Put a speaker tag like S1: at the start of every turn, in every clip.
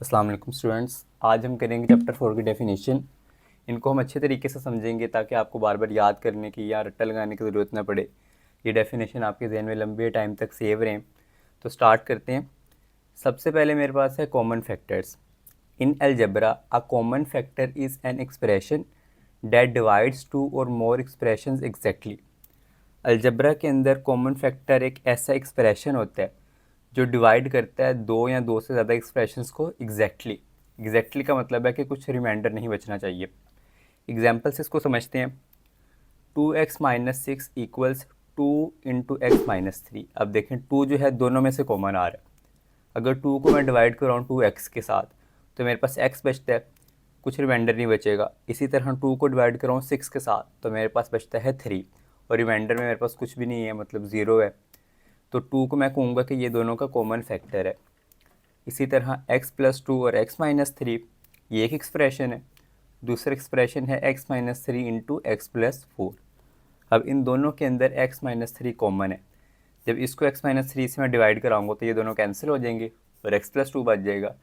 S1: अस्सलाम वालेकुम स्टूडेंट्स। आज हम करेंगे चैप्टर 4 की डेफिनेशन। इनको हम अच्छे तरीके से समझेंगे ताकि आपको बार बार याद करने की या रट्टा लगाने की ज़रूरत ना पड़े। ये डेफिनेशन आपके जहन में लंबे टाइम तक सेव रहें। तो स्टार्ट करते हैं। सबसे पहले मेरे पास है common factors. In algebra a common factor is an expression that divides two और मोर एक्सप्रेशंस एग्जैक्टली। अलजेब्रा के अंदर कॉमन फैक्टर एक ऐसा एक्सप्रेशन होता है जो डिवाइड करता है दो या दो से ज़्यादा एक्सप्रेशंस को एग्जैक्टली का मतलब है कि कुछ रिमाइंडर नहीं बचना चाहिए। एग्जाम्पल से इसको समझते हैं। 2x - 6 equals 2 × x - 3। अब देखें 2 जो है दोनों में से कॉमन आ रहा है। अगर 2 को मैं डिवाइड कराऊँ 2x के साथ तो मेरे पास x बचता है, कुछ रिमाइंडर नहीं बचेगा। इसी तरह 2 को डिवाइड कराऊँ 6 के साथ तो मेरे पास बचता है 3 और रिमाइंडर में मेरे पास कुछ भी नहीं है, मतलब ज़ीरो है। तो 2 को मैं कहूँगा कि ये दोनों का कॉमन फैक्टर है। इसी तरह x+2 और x-3 ये एक एक्सप्रेशन है। दूसरा एक्सप्रेशन है x-3 इंटू x+4। अब इन दोनों के अंदर x-3 कॉमन है। जब इसको x-3 से मैं डिवाइड कराऊंगा तो ये दोनों कैंसिल हो जाएंगे और x+2 बच जाएगा।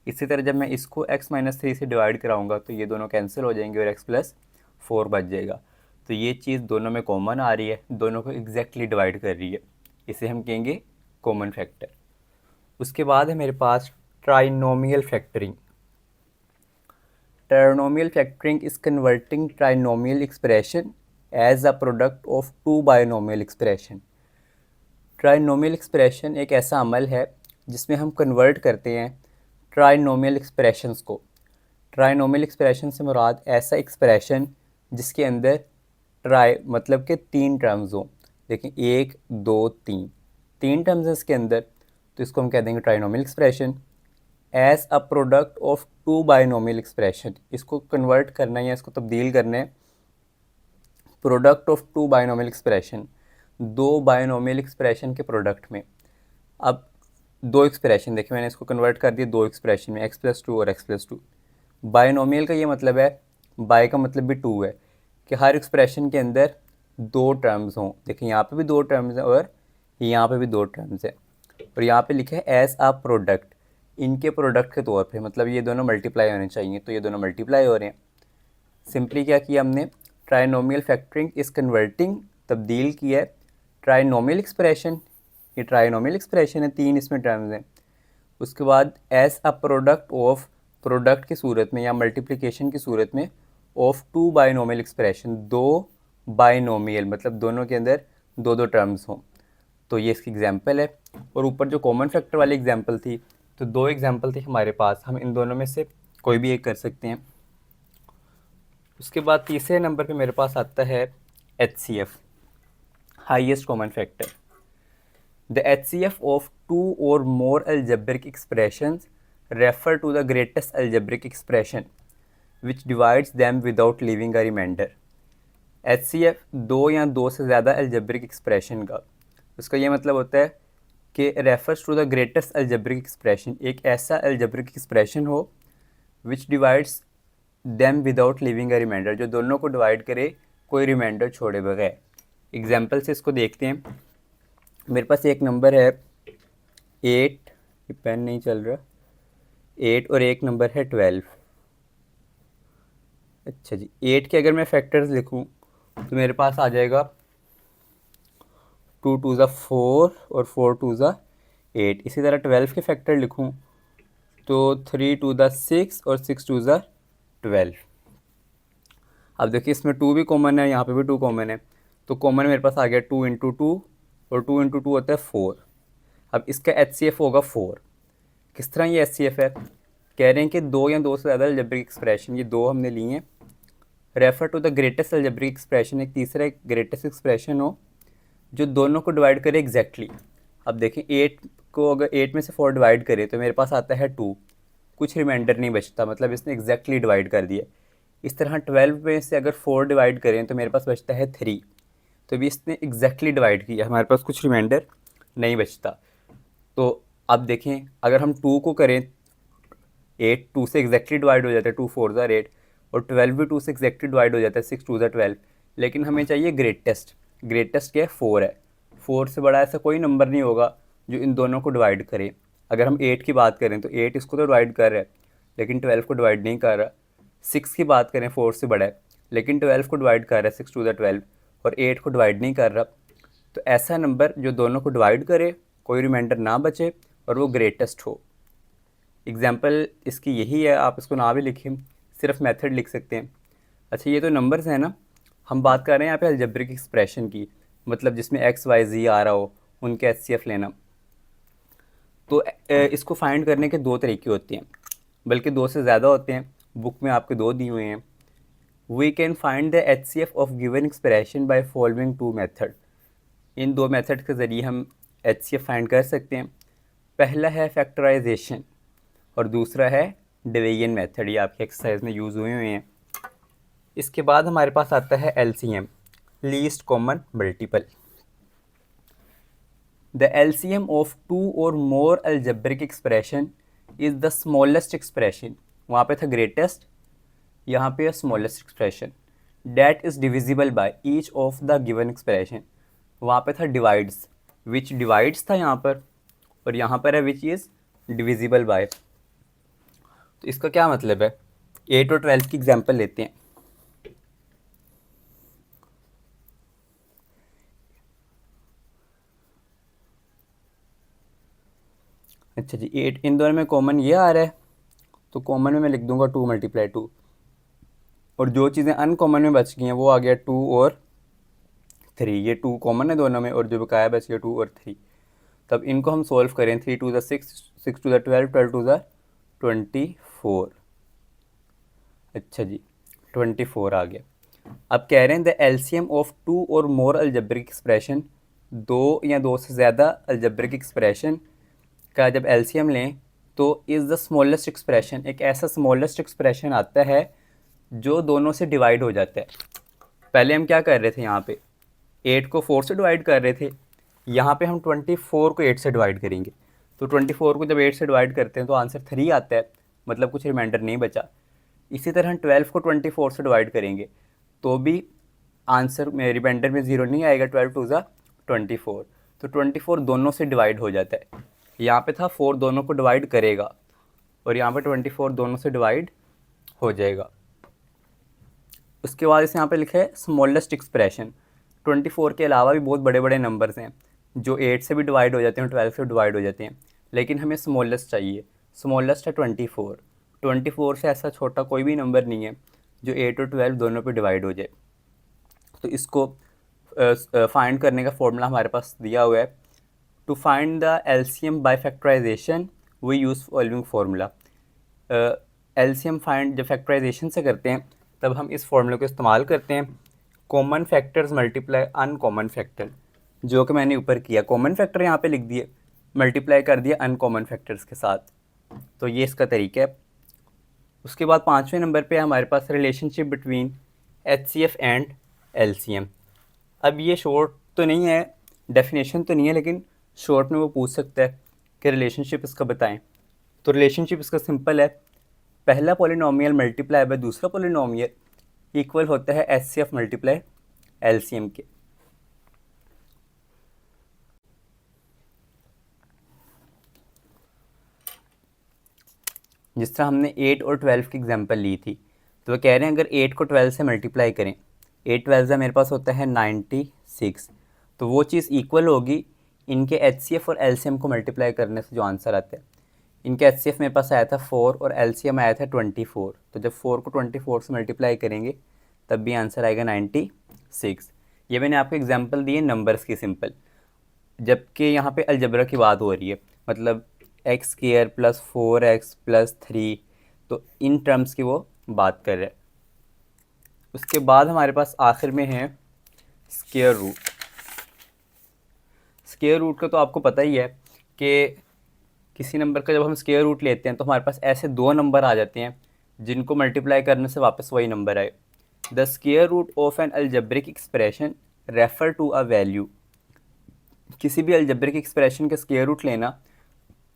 S1: इसी तरह जब मैं इसको x-3 से डिवाइड कराऊंगा तो ये दोनों कैंसिल हो जाएंगे और x+4 बच जाएगा। तो ये चीज़ दोनों में कॉमन आ रही है, दोनों को एग्जैक्टली डिवाइड कर रही है। इसे हम कहेंगे कॉमन फैक्टर। उसके बाद है मेरे पास trinomial factoring. Trinomial factoring is converting trinomial expression as a product of two binomial expression. Trinomial expression एक ऐसा अमल है जिसमें हम कन्वर्ट करते हैं ट्राइनोमियल एक्सप्रेशंस को। ट्राइनोमियल एक्सप्रेशन से मुराद ऐसा एक्सप्रेशन जिसके अंदर ट्राई मतलब कि तीन टर्म्स हों। देखें 1 2 3 तीन टर्म्स हैं इसके अंदर, तो इसको हम कह देंगे trinomial expression. As a product of two binomial expression, इसको कन्वर्ट करना है या इसको तब्दील करना है product of two binomial expression, दो बायनोमियल एक्सप्रेशन के प्रोडक्ट में। अब दो एक्सप्रेशन देखें, मैंने इसको कन्वर्ट कर दिया दो एक्सप्रेशन में, x+2 और x+2। बायनोमियल का ये मतलब है, बाय का मतलब भी टू है, कि हर एक्सप्रेशन के अंदर दो टर्म्स हों। देखिए यहाँ पे भी दो टर्म्स हैं और यहाँ पे भी दो टर्म्स हैं, और यहाँ पे लिखे है एज अ प्रोडक्ट, इनके प्रोडक्ट के तौर पे, मतलब ये दोनों मल्टीप्लाई होने चाहिए, तो ये दोनों मल्टीप्लाई हो रहे हैं। सिंपली क्या किया हमने, ट्राइनोमियल फैक्टरिंग इस कन्वर्टिंग, तब्दील किया है ट्राइनोमियल एक्सप्रेशन, ये ट्राइनोमियल एक्सप्रेशन है, तीन इसमें टर्म्स हैं। उसके बाद as a product of, product की सूरत में या मल्टीप्लिकेशन की सूरत में, ऑफ टू बायनोमियल एक्सप्रेशन, दो बायनोमियल मतलब दोनों के अंदर दो दो टर्म्स हों। तो ये इसकी एग्जांपल है। और ऊपर जो कॉमन फैक्टर वाली एग्जांपल थी, तो दो एग्जांपल थी हमारे पास, हम इन दोनों में से कोई भी एक कर सकते हैं। उसके बाद तीसरे नंबर पे मेरे पास आता है HCF, highest common factor. The HCF of two और more algebraic expressions refer to the greatest algebraic expression which divides them without leaving a remainder। HCF दो या दो से ज़्यादा algebraic expression का, उसका ये मतलब होता है कि refers to the greatest algebraic expression, एक ऐसा algebraic expression हो which divides them without leaving a remainder, जो दोनों को डिवाइड करे कोई रिमाइंडर छोड़े बगैर। एग्जाम्पल से इसको देखते हैं। मेरे पास एक नंबर है 8, ये पेन नहीं चल रहा, 8 और एक नंबर है 12। अच्छा जी, 8 के अगर मैं फैक्टर्स लिखूं तो मेरे पास आ जाएगा 2 2 4 और 4 2 8। इसी तरह 12 के फैक्टर लिखूं तो 3 2 6 और 6 2 12। अब देखिए इसमें 2 भी कॉमन है, यहाँ पे भी 2 कॉमन है, तो कॉमन मेरे पास आ गया 2 × 2 और 2 × 2 होता है 4। अब इसका HCF होगा 4। किस तरह ये HCF है, कह रहे हैं कि दो या दो से ज़्यादा अलजेब्रिक एक्सप्रेशन, ये दो हमने लिए हैं, refer to the greatest algebraic expression, एक तीसरा एक ग्रेटेस्ट एक्सप्रेशन हो जो दोनों को डिवाइड करे एग्जैक्टली। अब देखें 8 को अगर 8 में से 4 डिवाइड करें तो मेरे पास आता है 2, कुछ रिमाइंडर नहीं बचता, मतलब इसने एग्जैक्टली डिवाइड कर दिया। इस तरह 12 में से अगर 4 डिवाइड करें तो मेरे पास बचता है 3, तो भी इसने एग्जैक्टली डिवाइड किया, हमारे पास कुछ रिमाइंडर नहीं बचता। तो अब देखें अगर हम 2 को करें, 8 2 से एग्जैक्टली डिवाइड हो जाता है, 2 4 8, और 12 भी 2 से एग्जैक्टली डिवाइड हो जाता है, 6 2 12। लेकिन हमें चाहिए ग्रेटेस्ट, ग्रेटेस्ट क्या है 4 है। 4 से बड़ा ऐसा कोई नंबर नहीं होगा जो इन दोनों को डिवाइड करे। अगर हम 8 की बात करें तो 8 इसको तो डिवाइड कर रहा है लेकिन 12 को डिवाइड नहीं कर रहा। 6 की बात करें 4 से बड़ा है लेकिन 12 को डिवाइड कर रहा है, 6 टू द 12, और 8 को डिवाइड नहीं कर रहा। तो ऐसा नंबर जो दोनों को डिवाइड करे, कोई रिमाइंडर ना बचे और वो ग्रेटेस्ट हो। एग्जाम्पल इसकी यही है, आप इसको ना भी लिखें, सिर्फ मेथड लिख सकते हैं। अच्छा, ये तो नंबर्स हैं ना, हम बात कर रहे हैं यहाँ पे अलजेब्रिक एक्सप्रेशन की, मतलब जिसमें एक्स वाई जी आ रहा हो, उनके एचसीएफ लेना। तो इसको फाइंड करने के दो तरीके होते हैं, बल्कि दो से ज़्यादा होते हैं। बुक में आपके दो दिए हुए हैं। We can find the HCF of given expression by following two method. इन दो मेथड के ज़रिए हम एचसीएफ फाइंड कर सकते हैं। पहला है फैक्टराइजेशन और दूसरा है डिवीजन मेथड। ये आपके एक्सरसाइज में यूज़ हुए हैं। इसके बाद हमारे पास आता है LCM, least common multiple. The LCM of two और more algebraic expression is the smallest expression. वहाँ पे था ग्रेटेस्ट, यहाँ पे smallest expression. That is divisible by each of the given expression. वहाँ पे था डिवाइड्स, विच डिवाइड्स था यहाँ पर, और यहाँ पर है विच इज़ डिविजिबल बाय। तो इसका क्या मतलब है, 8 और 12 की एग्जांपल लेते हैं। अच्छा जी, 8 इन दोनों में कॉमन ये आ रहा है, तो कॉमन में मैं लिख दूंगा 2 मल्टीप्लाई 2, और जो चीज़ें अनकॉमन में बच गई हैं वो आ गया 2 और 3। ये 2 कॉमन है दोनों में, और जो बकाया बच गया 2 और 3। तब इनको हम सॉल्व करें, 3 to the 6, 6 to the 12, 12 to the 24। अच्छा जी, 24 आ गया। अब कह रहे हैं द एलसीएम ऑफ टू और मोर अलजेब्रिक एक्सप्रेशन, दो या दो से ज़्यादा अलजेब्रिक एक्सप्रेशन का जब एलसीएम लें तो इज़ द स्मॉलेस्ट एक्सप्रेशन। एक ऐसा स्मॉलेस्ट एक्सप्रेशन आता है जो दोनों से डिवाइड हो जाता है। पहले हम क्या कर रहे थे, यहाँ पे 8 को 4 से डिवाइड कर रहे थे, यहाँ पे हम 24 को 8 से डिवाइड करेंगे। तो 24 को जब 8 से डिवाइड करते हैं तो आंसर 3 आता है, मतलब कुछ रिमाइंडर नहीं बचा। इसी तरह हम 12 को 24 से डिवाइड करेंगे तो भी आंसर में रिमाइंडर में 0 नहीं आएगा, 12 टू ज़ा 24। तो 24 दोनों से डिवाइड हो जाता है। यहाँ पे था 4 दोनों को डिवाइड करेगा, और यहाँ पे 24 दोनों से डिवाइड हो जाएगा। उसके बाद इसे यहाँ पे लिखा है स्मॉलेस्ट एक्सप्रेशन। 24 के अलावा भी बहुत बड़े बड़े नंबर्स हैं जो 8 से भी डिवाइड हो जाते हैं, 12 से डिवाइड हो जाते हैं, लेकिन हमें स्मॉलेस्ट चाहिए। स्मॉलेस्ट है 24। 24 से ऐसा छोटा कोई भी नंबर नहीं है जो 8 और 12 दोनों पे डिवाइड हो जाए। तो इसको फाइंड करने का फॉर्मूला हमारे पास दिया हुआ है। To find the LCM by factorisation we use following formula. LCM find जब फैक्टराइजेशन से करते हैं तब हम इस फार्मूले को इस्तेमाल करते हैं, common factors multiply uncommon factor, जो कि मैंने ऊपर किया। कॉमन फैक्टर यहाँ पे लिख दिए, मल्टीप्लाई कर दिया अनकॉमन फैक्टर्स के साथ। तो ये इसका तरीका है। उसके बाद 5वें नंबर पे हमारे पास relationship between HCF and LCM. अब ये शॉर्ट तो नहीं है, डेफिनेशन तो नहीं है, लेकिन शॉर्ट में वो पूछ सकता है कि रिलेशनशिप इसका बताएं। तो रिलेशनशिप इसका सिंपल है, पहला पॉलिनोमियल मल्टीप्लाई बाय दूसरा पॉलिनोमियल इक्वल होता है एचसीएफ मल्टीप्लाई एलसीएम के। जिस तरह हमने 8 और 12 की एग्जांपल ली थी, तो वो कह रहे हैं अगर 8 को 12 से मल्टीप्लाई करें, 8 12 मेरे पास होता है 96, तो वो चीज़ इक्वल होगी इनके एचसीएफ और एलसीएम को मल्टीप्लाई करने से जो आंसर आता है। इनके एचसीएफ मेरे पास आया था 4 और एलसीएम आया था 24, तो जब 4 को 24 से मल्टीप्लाई करेंगे तब भी आंसर आएगा 96। ये मैंने आपको एग्जांपल दिए नंबर्स की सिंपल, जबकि यहाँ पे अलजबरा की बात हो रही है, मतलब x square plus 4x plus 3, तो इन टर्म्स की वो बात कर रहे हैं। उसके बाद हमारे पास आखिर में है स्क्वायर रूट। स्क्वायर रूट का तो आपको पता ही है कि किसी नंबर का जब हम स्क्वायर रूट लेते हैं तो हमारे पास ऐसे दो नंबर आ जाते हैं जिनको मल्टीप्लाई करने से वापस वही नंबर आए। The square root of an algebraic expression refer to a value. किसी भी अलजेब्रिक एक्सप्रेशन का स्क्वायर रूट लेना,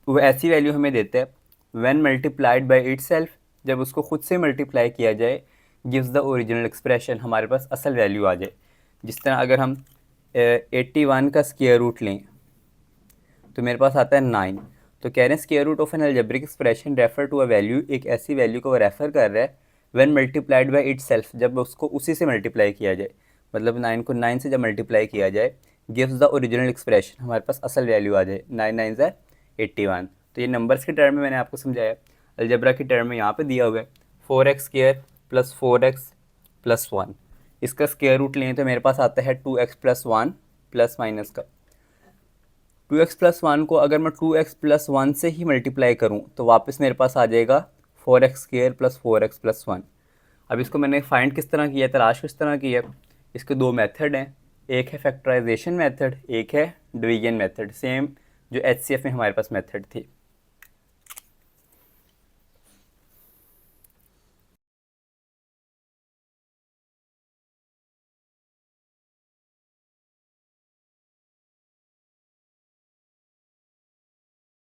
S1: वो ऐसी वैल्यू हमें देता है व्हेन मल्टीप्लाइड बाय इटसेल्फ, जब उसको खुद से मल्टीप्लाई किया जाए, गिव्स द ओरिजिनल एक्सप्रेशन, हमारे पास असल वैल्यू आ जाए। जिस तरह अगर हम 81 का स्क्वायर रूट लें तो मेरे पास आता है 9, तो कह रहे हैं square root of an algebraic expression refer to a value, एक ऐसी वैल्यू को रेफर कर रहा है व्हेन मल्टीप्लाइड बाय इटसेल्फ, जब उसको उसी से मल्टीप्लाई किया जाए, मतलब 9 को 9 से जब मल्टीप्लाई किया जाए, गिव्स द ओरिजिनल एक्सप्रेशन, हमारे पास असल वैल्यू आ जाए 9 9 ज़ा 81। तो ये नंबर्स के टर्म में मैंने आपको समझाया, अलजबरा के टर्म में यहाँ पे दिया हुआ है 4x² प्लस 4x प्लस 1, इसका स्क्वायर रूट लें तो मेरे पास आता है 2x प्लस 1 प्लस माइनस का 2x प्लस 1 को अगर मैं 2x प्लस 1 से ही मल्टीप्लाई करूँ तो वापस मेरे पास आ जाएगा 4x² प्लस 4x प्लस 1। अब इसको मैंने फाइंड किस तरह किया, तलाश किस तरह की है, इसके दो मेथड हैं, एक है फैक्टराइजेशन मेथड, एक है डिवीजन मेथड, सेम जो HCF में हमारे पास मेथड थी।